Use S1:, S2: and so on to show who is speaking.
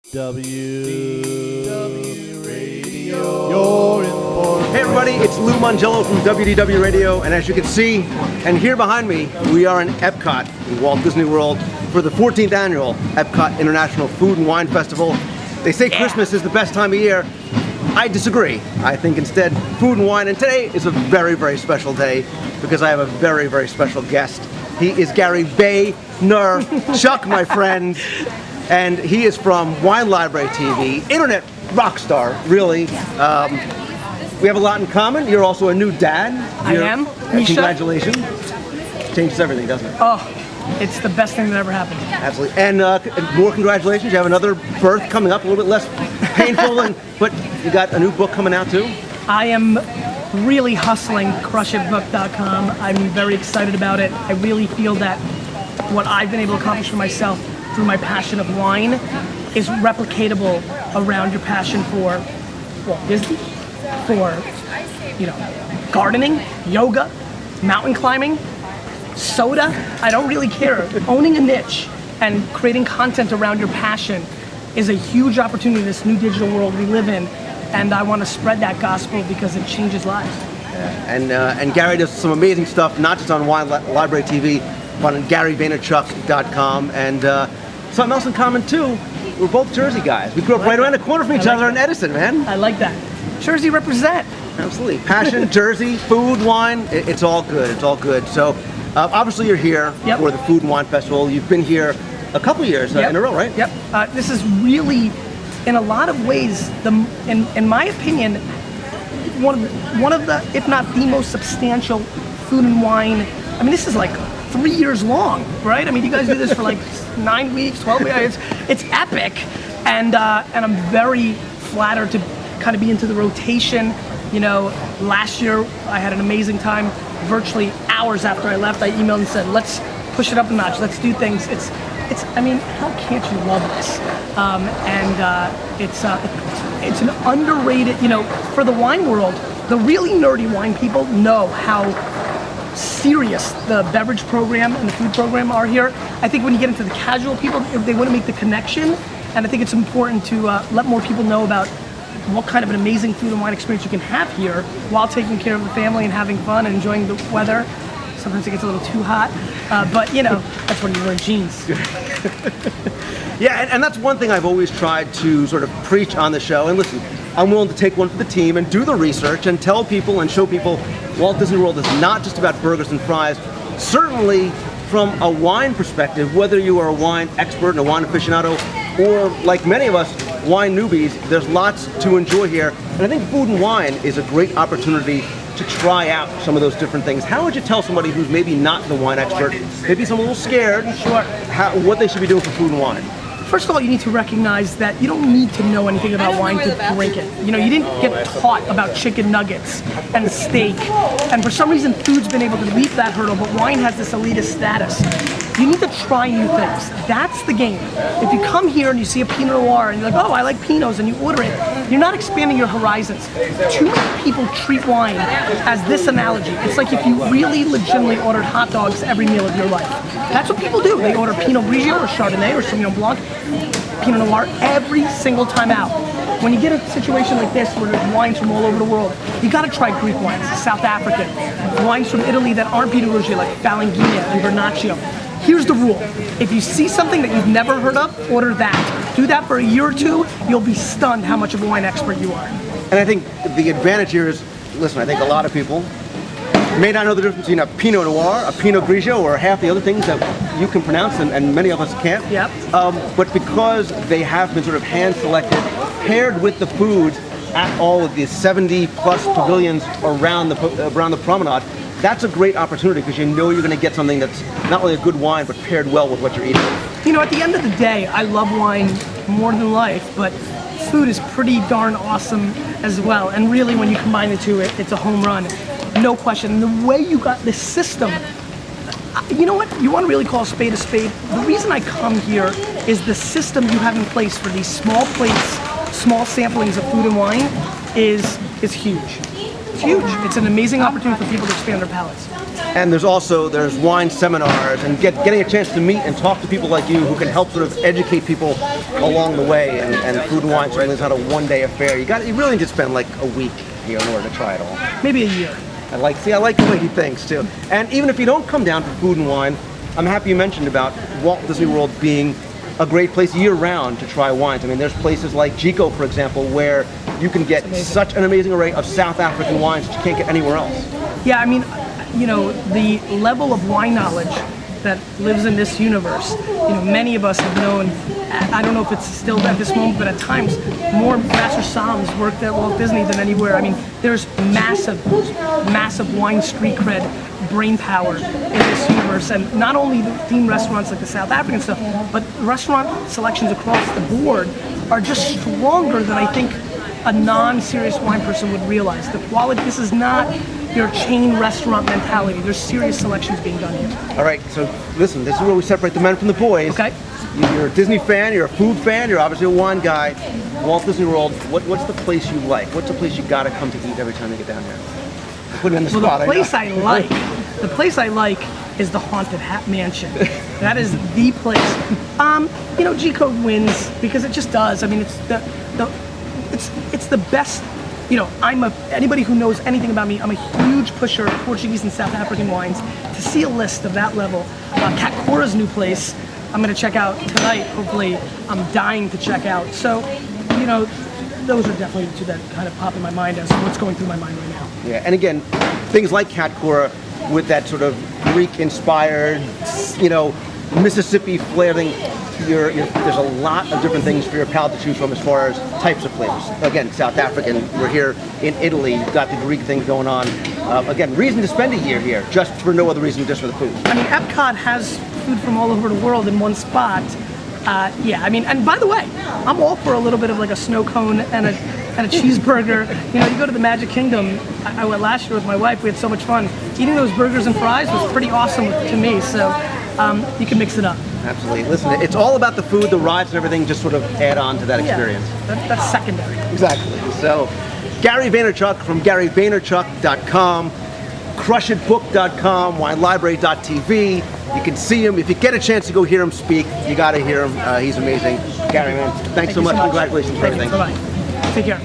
S1: WDWRadio. You're informed.
S2: Hey everybody, it's Lou Mongello from WDWRadio, and as you can see and hear behind me, we are in Epcot in Walt Disney World for the 14th annual Epcot International Food and Wine Festival. They say Christmas is the best time of year. I disagree. I think instead food and wine, and today is a very, very special day because I have a very, very special guest. He is Gary Vaynerchuk, my friend, and he is from Wine Library TV, internet rock star, really. We have a lot in common. You're also a new dad.
S3: I am.
S2: Congratulations. Changes everything, doesn't it?
S3: Oh, it's the best thing that ever happened.
S2: Absolutely. And more congratulations. You have another birth coming up, a little bit less painful, but you got a new book coming out too?
S3: I am really hustling crushitbook.com. I'm very excited about it. I really feel that what I've been able to accomplish for myself through my passion of wine is replicatable around your passion for Walt Disney, for gardening, yoga, mountain climbing, soda. I don't really care. Owning a niche and creating content around your passion is a huge opportunity in this new digital world we live in, and I want to spread that gospel because it changes lives.
S2: And Gary does some amazing stuff, not just on Wine Library TV, but on GaryVaynerchuk.com, and something else in common too. We're both Jersey guys. We grew up right around the corner from each other in Edison, man.
S3: I like that. Jersey represent.
S2: Absolutely. Passion, Jersey, food, wine, it's all good. It's all good. So obviously you're here for the Food and Wine Festival. You've been here a couple years in a row, right?
S3: Yep. This is really, in a lot of ways, in my opinion, one of the, if not the most substantial food and wine. I mean, this is like 3 years long, right? I mean, you guys do this for like 9 weeks, 12 weeks. It's epic, and I'm very flattered to kind of be into the rotation. Last year I had an amazing time. Virtually hours after I left, I emailed and said, "Let's push it up a notch. Let's do things." It's. I mean, how can't you love this? It's an underrated. For the wine world, the really nerdy wine people know how serious the beverage program and the food program are here. I think when you get into the casual people, they want to make the connection, and I think it's important to let more people know about what kind of an amazing food and wine experience you can have here while taking care of the family and having fun and enjoying the weather. Sometimes it gets a little too hot, but that's when you're wearing jeans.
S2: Yeah, and that's one thing I've always tried to sort of preach on the show. And listen, I'm willing to take one for the team and do the research and tell people and show people Walt Disney World is not just about burgers and fries. Certainly from a wine perspective, whether you are a wine expert and a wine aficionado, or like many of us, wine newbies, there's lots to enjoy here. And I think food and wine is a great opportunity to try out some of those different things. How would you tell somebody who's maybe not the wine expert, maybe some a little scared, what they should be doing for food and wine?
S3: First of all, you need to recognize that you don't need to know anything about wine to drink it. You didn't get taught about chicken nuggets and steak, and for some reason food's been able to leap that hurdle, but wine has this elitist status. You need to try new things. That's the game. If you come here and you see a Pinot Noir and you're like, oh, I like Pinots, and you order it, you're not expanding your horizons. Too many people treat wine as this analogy. It's like if you really legitimately ordered hot dogs every meal of your life. That's what people do. They order Pinot Grigio or Chardonnay or Sauvignon Blanc, Pinot Noir every single time out. When you get a situation like this where there's wines from all over the world, you gotta try Greek wines, South African, wines from Italy that aren't Pinot Grigio like Valangina and Vernaccio. Here's the rule. If you see something that you've never heard of, order that. Do that for a year or two, you'll be stunned how much of a wine expert you are.
S2: And I think the advantage here is, listen, I think a lot of people may not know the difference between a Pinot Noir, a Pinot Grigio, or half the other things that you can pronounce and many of us can't.
S3: Yep.
S2: But because they have been sort of hand-selected, paired with the food at all of these 70-plus pavilions around the promenade, that's a great opportunity because you're going to get something that's not only a good wine, but paired well with what you're eating.
S3: At the end of the day, I love wine more than life, but food is pretty darn awesome as well. And really, when you combine the two, it's a home run. No question. And the way you got this system, you know what? You want to really call a spade a spade? The reason I come here is the system you have in place for these small plates, small samplings of food and wine is huge. It's huge. It's an amazing opportunity for people to expand their palates.
S2: And there's wine seminars and getting a chance to meet and talk to people like you who can help sort of educate people along the way. And food and wine certainly is not a one-day affair. You really need to spend like a week here in order to try it all.
S3: Maybe a year.
S2: I like the way he thinks too. And even if you don't come down for food and wine, I'm happy you mentioned about Walt Disney World being a great place year-round to try wines. I mean, there's places like Chico, for example, where you can get such an amazing array of South African wines that you can't get anywhere else.
S3: Yeah, I mean, you know, the level of wine knowledge that lives in this universe, you know, many of us have known, I don't know if it's still at this moment, but at times, more master sommeliers worked at Walt Disney than anywhere. I mean, there's massive wine street cred, brain power in this universe, and not only the themed restaurants like the South African stuff, but restaurant selections across the board are just stronger than I think a non-serious wine person would realize. The quality, this is not your chain restaurant mentality. There's serious selections being done here.
S2: All right, so listen, this is where we separate the men from the boys.
S3: Okay.
S2: You're a Disney fan, you're a food fan, you're obviously a wine guy. Walt Disney World, what's the place you like? What's the place you gotta come to eat every time you get down here? Put it in the spot.
S3: The place I like is the Haunted Hat Mansion. That is the place. You know, G-Code wins because it just does. I mean, it's the best. You know, anybody who knows anything about me, I'm a huge pusher of Portuguese and South African wines. To see a list of that level, Cat Cora's new place, I'm going to check out tonight. Hopefully, I'm dying to check out. So, you know, those are definitely the two that kind of pop in my mind as what's going through my mind right now.
S2: Yeah, and again, things like Cat Cora with that sort of Greek-inspired, you know, Mississippi flair thing. There's a lot of different things for your palate to choose from as far as types of flavors. Again, South African, we're here in Italy, you've got the Greek thing going on. Again, reason to spend a year here, just for no other reason, just for the food.
S3: I mean, Epcot has food from all over the world in one spot. Yeah, I mean, and by the way, I'm all for a little bit of like a snow cone and a cheeseburger. You know, you go to the Magic Kingdom. I went last year with my wife. We had so much fun. Eating those burgers and fries was pretty awesome to me. So you can mix it up.
S2: Absolutely. Listen, it's all about the food, the rides, and everything. Just sort of add on to that experience.
S3: Yeah, that's secondary.
S2: Exactly. So, Gary Vaynerchuk from GaryVaynerchuk.com, CrushItBook.com, WineLibrary.tv. You can see him. If you get a chance to go hear him speak, you got to hear him. He's amazing. Gary, man, thanks so much. Congratulations for everything.
S3: Bye-bye. Take care.